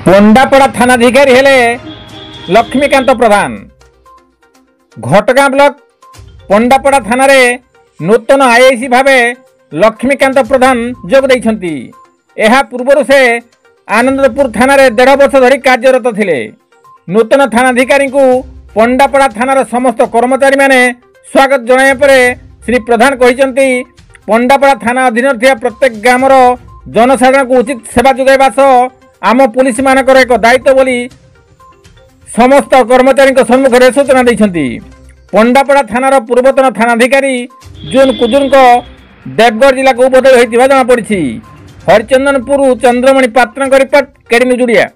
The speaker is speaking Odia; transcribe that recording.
ପଣ୍ଡାପଡ଼ା ଥାନାଧିକାରୀ ହେଲେ ଲକ୍ଷ୍ମୀକାନ୍ତ ପ୍ରଧାନ। ଘଟଗାଁ ବ୍ଲକ ପଣ୍ଡାପଡ଼ା ଥାନାରେ ନୂତନ ଆଇଆଇସି ଭାବେ ଲକ୍ଷ୍ମୀକାନ୍ତ ପ୍ରଧାନ ଯୋଗ ଦେଇଛନ୍ତି। ଏହା ପୂର୍ବରୁ ସେ ଆନନ୍ଦପୁର ଥାନାରେ 1.5 ବର୍ଷ ଧରି କାର୍ଯ୍ୟରତ ଥିଲେ। ନୂତନ ଥାନାଧିକାରୀଙ୍କୁ ପଣ୍ଡାପଡ଼ା ଥାନାର ସମସ୍ତ କର୍ମଚାରୀମାନେ ସ୍ୱାଗତ ଜଣାଇବା ପରେ ଶ୍ରୀ ପ୍ରଧାନ କହିଛନ୍ତି, ପଣ୍ଡାପଡ଼ା ଥାନା ଅଧୀନରେ ଥିବା ପ୍ରତ୍ୟେକ ଗ୍ରାମର ଜନସାଧାରଣଙ୍କୁ ଉଚିତ ସେବା ଯୋଗାଇବା ସହ ଆମ ପୁଲିସ ମାନଙ୍କର ଏକ ଦାୟିତ୍ୱ ବୋଲି ସମସ୍ତ କର୍ମଚାରୀଙ୍କ ସମ୍ମୁଖରେ ସୂଚନା ଦେଇଛନ୍ତି। ପଣ୍ଡାପଡ଼ା ଥାନାର ପୂର୍ବତନ ଥାନାଧିକାରୀ ଜୁନ୍ କୁଜୁରଙ୍କ ଦେବଗଡ଼ ଜିଲ୍ଲାକୁ ବଦଳି ହୋଇଥିବା ଜଣାପଡ଼ିଛି। ହରିଚନ୍ଦନପୁର ଚନ୍ଦ୍ରମଣି ପାତ୍ରଙ୍କ ରିପୋର୍ଟ, କେଡି ନ୍ୟୁଜ୍ ଓଡ଼ିଆ।